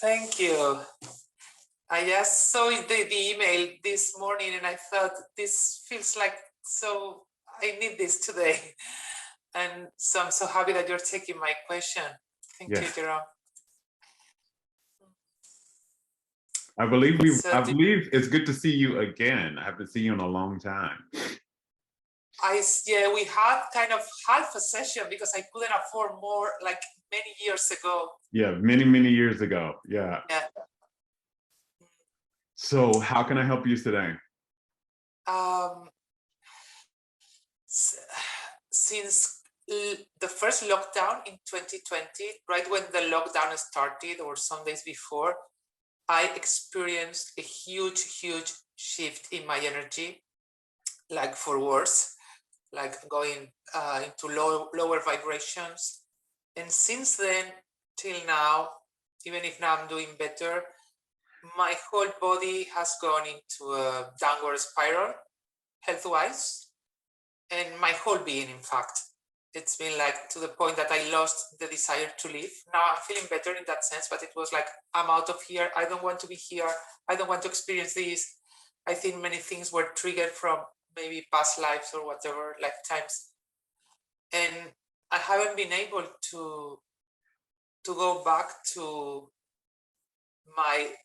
Thank you. I just saw the email this morning and I thought this feels like so I need this today. And so I'm so happy that you're taking my question. Thank you, Jerome. I believe it's good to see you again. I haven't seen you in a long time. Yeah, we had kind of half a session because I couldn't afford more like many years ago. Yeah, many years ago. Yeah. So how can I help you today? Since the first lockdown in 2020, right when the lockdown started or some days before, I experienced a huge shift in my energy, like for worse, like going into lower vibrations. And since then till now, even if now I'm doing better, my whole body has gone into a downward spiral, health-wise, and my whole being, in fact. It's been like to the point that I lost the desire to live. Now I'm feeling better in that sense, but it was like, I'm out of here. I don't want to be here. I don't want to experience this. I think many things were triggered from maybe past lives or whatever, lifetimes. And I haven't been able to go back to my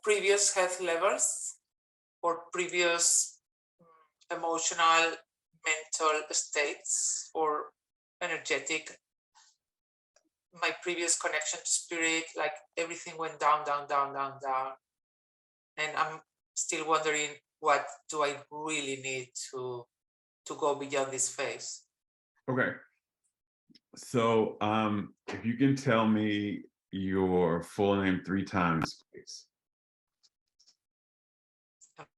previous health levels or previous emotional, mental states or energetic. My previous connection to spirit, like everything went down. And I'm still wondering, what do I really need to go beyond this phase? Okay. So if you can tell me your full name 3 times, please.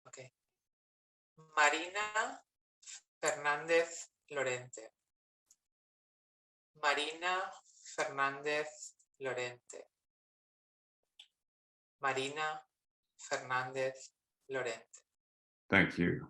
Okay. Marina Fernández Lorente. Marina Fernández Lorente. Marina Fernández Lorente. Thank you.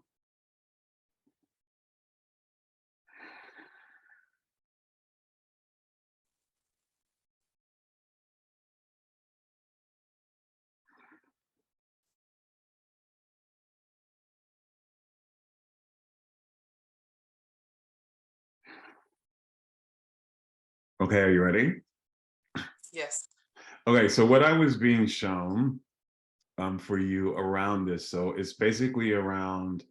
Okay, are you ready? Yes. Okay, so what I was being shown for you around this, so it's basically around,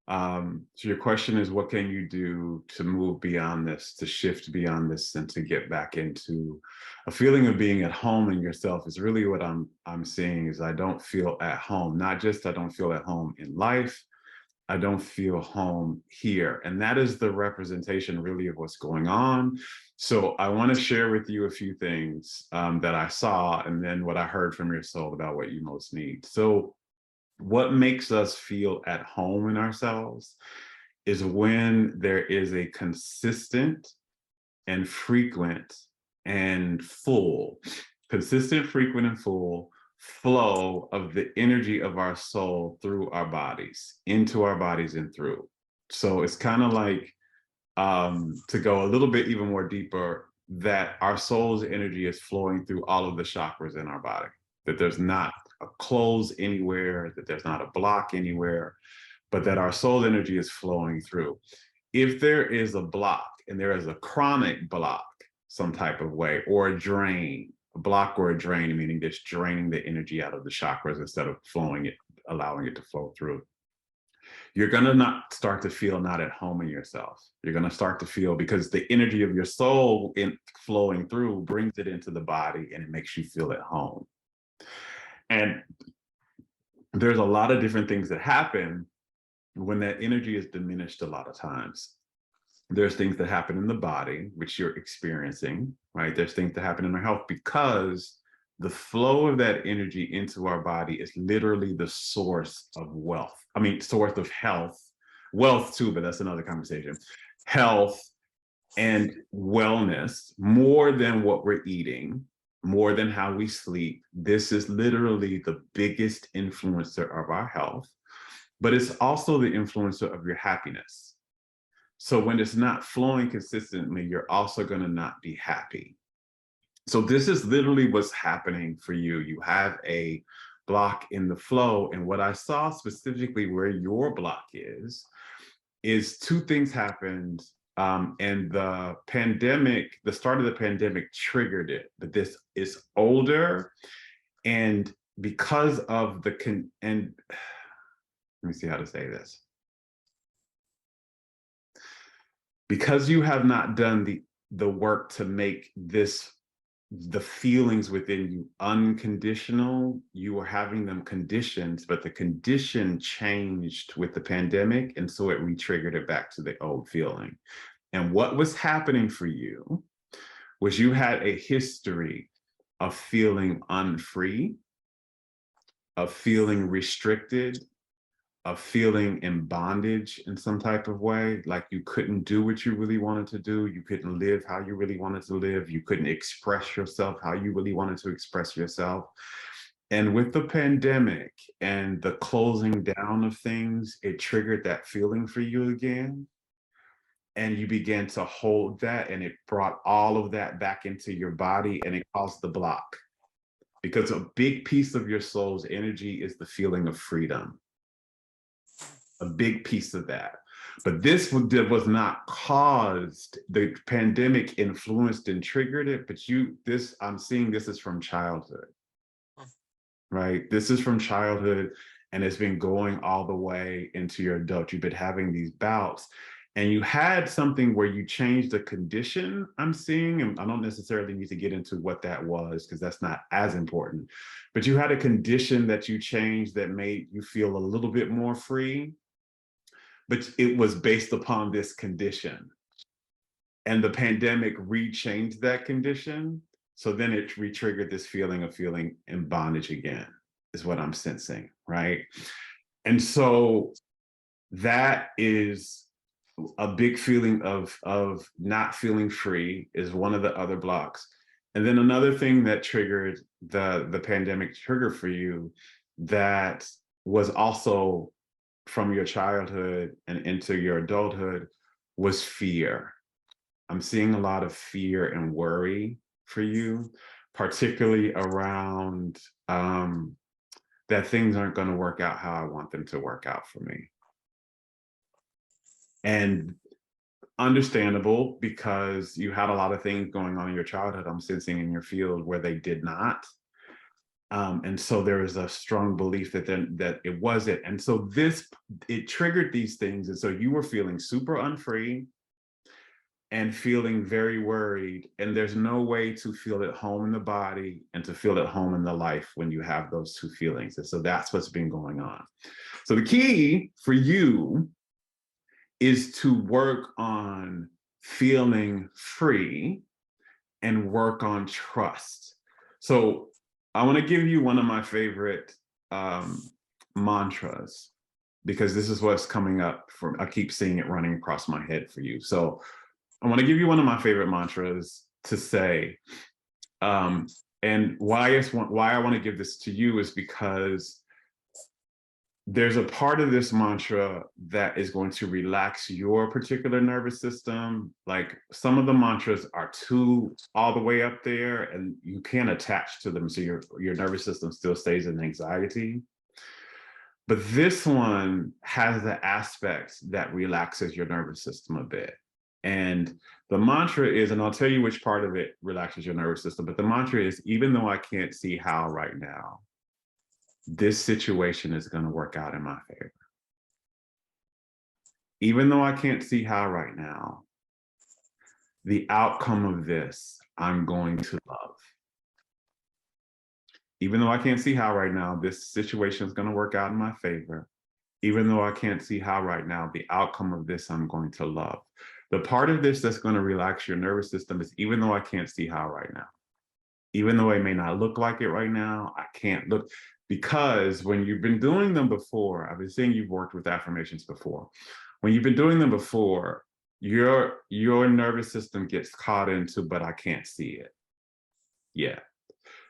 so your question is, what can you do to move beyond this, to shift beyond this, and to get back into a feeling of being at home in yourself is really what I'm seeing is I don't feel at home, not just I don't feel at home in life, I don't feel home here. And that is the representation really of what's going on. So I want to share with you a few things that I saw and then what I heard from your soul about what you most need. So what makes us feel at home in ourselves is when there is a consistent and frequent and full, consistent, frequent, and full flow of the energy of our soul through our bodies, into our bodies and through. So it's kind of like, to go a little bit even more deeper, that our soul's energy is flowing through all of the chakras in our body, that there's not a close anywhere, that there's not a block anywhere, but that our soul energy is flowing through. If there is a block, and there is a chronic block some type of way, or a drain, a block or a drain, meaning just draining the energy out of the chakras instead of flowing it, allowing it to flow through, you're gonna not start to feel not at home in yourself. You're gonna start to feel, because the energy of your soul in flowing through brings it into the body and it makes you feel at home. And there's a lot of different things that happen when that energy is diminished a lot of times. There's things that happen in the body, which you're experiencing, right? There's things that happen in our health, because the flow of that energy into our body is literally the source of wealth. I mean, source of health, wealth too, but that's another conversation. Health and wellness, more than what we're eating, more than how we sleep. This is literally the biggest influencer of our health, but it's also the influencer of your happiness. So when it's not flowing consistently, you're also going to not be happy. So this is literally what's happening for you. You have a block in the flow. And what I saw specifically where your block is two things happened. And the pandemic, the start of the pandemic triggered it, but this is older. And because of and let me see how to say this. Because you have not done the work to make the feelings within you unconditional, you were having them conditioned, but the condition changed with the pandemic, and so it re-triggered it back to the old feeling. And what was happening for you was you had a history of feeling unfree, of feeling restricted, of feeling in bondage in some type of way, like you couldn't do what you really wanted to do, you couldn't live how you really wanted to live, you couldn't express yourself how you really wanted to express yourself. And with the pandemic and the closing down of things, it triggered that feeling for you again. And you began to hold that, and it brought all of that back into your body, and it caused the block. Because a big piece of your soul's energy is the feeling of freedom. A big piece of that. But this was not caused, the pandemic influenced and triggered it, but I'm seeing this is from childhood, right? This is from childhood, and it's been going all the way into your adult. You've been having these bouts, and you had something where you changed a condition, I'm seeing, and I don't necessarily need to get into what that was because that's not as important, but you had a condition that you changed that made you feel a little bit more free, but it was based upon this condition. And the pandemic re-changed that condition. So then it re-triggered this feeling of feeling in bondage again, is what I'm sensing, right? And so that is a big feeling of not feeling free, is one of the other blocks. And then another thing that triggered the pandemic trigger for you that was also from your childhood and into your adulthood was fear. I'm seeing a lot of fear and worry for you, particularly around that things aren't going to work out how I want them to work out for me. And understandable, because you had a lot of things going on in your childhood, I'm sensing in your field, where they did not. And so there is a strong belief that it wasn't. And so it triggered these things. And so you were feeling super unfree and feeling very worried. And there's no way to feel at home in the body and to feel at home in the life when you have those two feelings. And so that's what's been going on. So the key for you is to work on feeling free and work on trust. So I want to give you one of my favorite mantras, because this is what's coming up I keep seeing it running across my head for you. So I want to give you one of my favorite mantras to say. And why I want to give this to you is because there's a part of this mantra that is going to relax your particular nervous system. Like, some of the mantras are too all the way up there and you can't attach to them, so your nervous system still stays in anxiety. But this one has the aspect that relaxes your nervous system a bit. And the mantra is, and I'll tell you which part of it relaxes your nervous system, but the mantra is, even though I can't see how right now, this situation is going to work out in my favor. Even though I can't see how right now, the outcome of this, I'm going to love. Even though I can't see how right now, this situation is going to work out in my favor. Even though I can't see how right now, the outcome of this, I'm going to love. The part of this that's going to relax your nervous system is, even though I can't see how right now, even though it may not look like it right now, I can't look. Because when you've been doing them before, I've been seeing you've worked with affirmations before. When you've been doing them before, your nervous system gets caught into, but I can't see it. Yeah.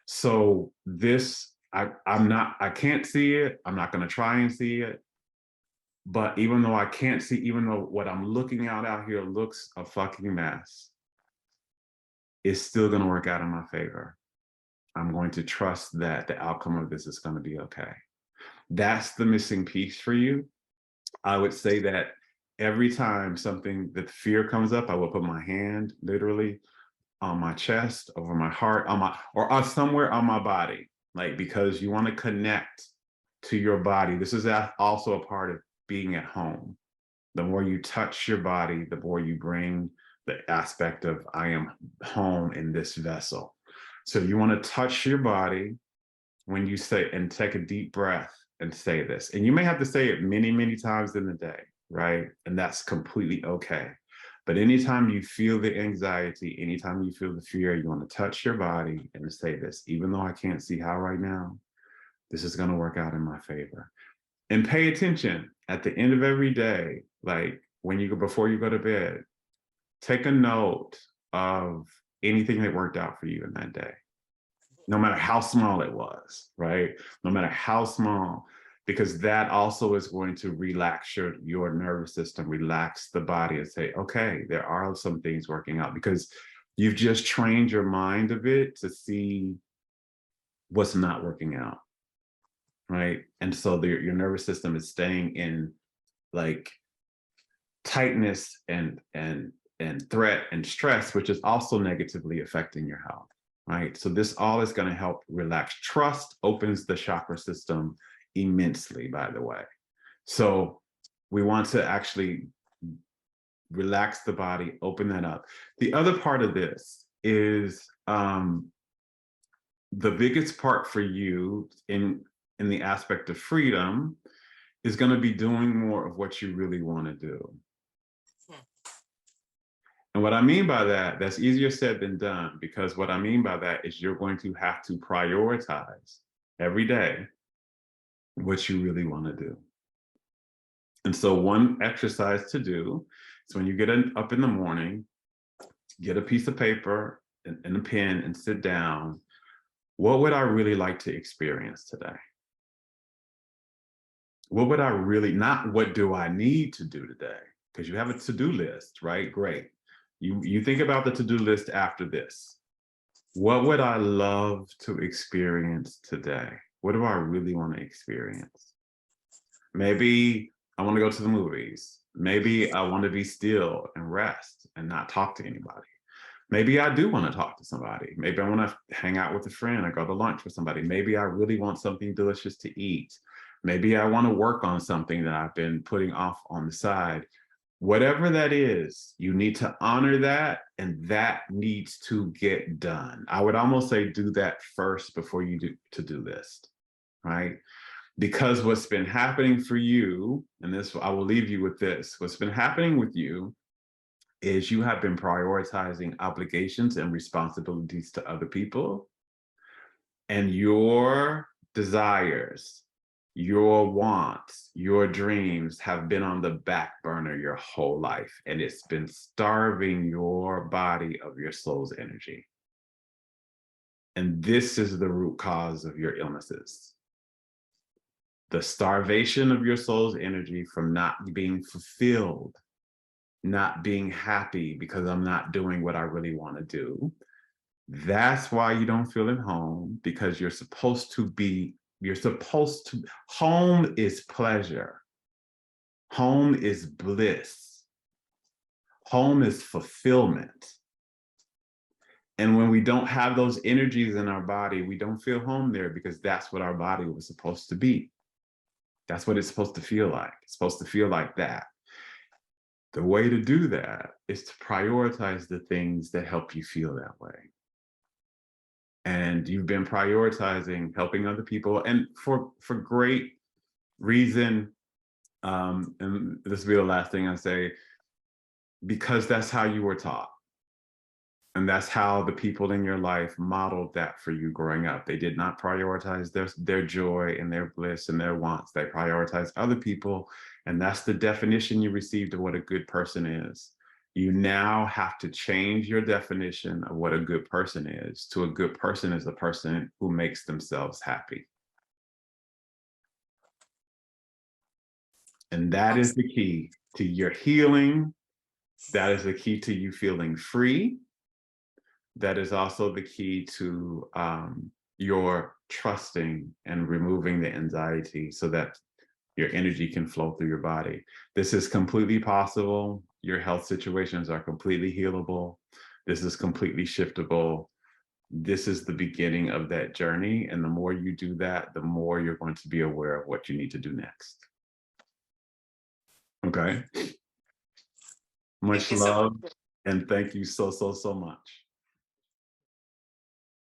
So this, I can't see it. I'm not going to try and see it. But even though I can't see, even though what I'm looking out here looks a fucking mess, it's still going to work out in my favor. I'm going to trust that the outcome of this is going to be okay. That's the missing piece for you. I would say that every time something that fear comes up, I will put my hand literally on my chest, over my heart, on my or somewhere on my body, like because you want to connect to your body. This is also a part of being at home. The more you touch your body, the more you bring the aspect of I am home in this vessel. So you want to touch your body when you say and take a deep breath and say this. And you may have to say it many, many times in the day, right? And that's completely okay. But anytime you feel the anxiety, anytime you feel the fear, you want to touch your body and say this, even though I can't see how right now, this is going to work out in my favor. And pay attention at the end of every day, like when you go before you go to bed, take a note of anything that worked out for you in that day, no matter how small it was, right? No matter how small, because that also is going to relax your nervous system, relax the body and say, okay, there are some things working out because you've just trained your mind a bit to see what's not working out, right? And so your nervous system is staying in like tightness and threat and stress, which is also negatively affecting your health, right? So this all is going to help relax. Trust opens the chakra system immensely, by the way. So we want to actually relax the body, open that up. The other part of this is the biggest part for you in the aspect of freedom is going to be doing more of what you really want to do. And what I mean by that, that's easier said than done, because what I mean by that is you're going to have to prioritize every day what you really want to do. And so one exercise to do is when you get up in the morning, get a piece of paper and a pen and sit down. What would I really like to experience today? What would I really, not what do I need to do today? Because you have a to-do list, right? Great. You think about the to-do list after this. What would I love to experience today? What do I really want to experience? Maybe I want to go to the movies. Maybe I want to be still and rest and not talk to anybody. Maybe I do want to talk to somebody. Maybe I want to hang out with a friend or go to lunch with somebody. Maybe I really want something delicious to eat. Maybe I want to work on something that I've been putting off on the side. Whatever that is, you need to honor that, and that needs to get done. I would almost say do that first before you do to-do list, right? Because what's been happening for you, and this, I will leave you with this, what's been happening with you is you have been prioritizing obligations and responsibilities to other people, and your desires, your wants, your dreams have been on the back burner your whole life, and it's been starving your body of your soul's energy. And this is the root cause of your illnesses. The starvation of your soul's energy from not being fulfilled, not being happy because I'm not doing what I really want to do. That's why you don't feel at home, because you're supposed to, home is pleasure. Home is bliss. Home is fulfillment. And when we don't have those energies in our body, we don't feel home there, because that's what our body was supposed to be. That's what it's supposed to feel like. It's supposed to feel like that. The way to do that is to prioritize the things that help you feel that way. And you've been prioritizing helping other people, and for great reason. And this will be the last thing I say, because that's how you were taught. And that's how the people in your life modeled that for you growing up. They did not prioritize their joy and their bliss and their wants. They prioritized other people. And that's the definition you received of what a good person is. You now have to change your definition of what a good person is to a good person is a person who makes themselves happy. And that is the key to your healing. That is the key to you feeling free. that is also the key to your trusting and removing the anxiety so that your energy can flow through your body. This is completely possible. Your health situations are completely healable. This is completely shiftable. This is the beginning of that journey. And the more you do that, the more you're going to be aware of what you need to do next. Okay. Thank Much you so love. much. And thank you so, so, so much.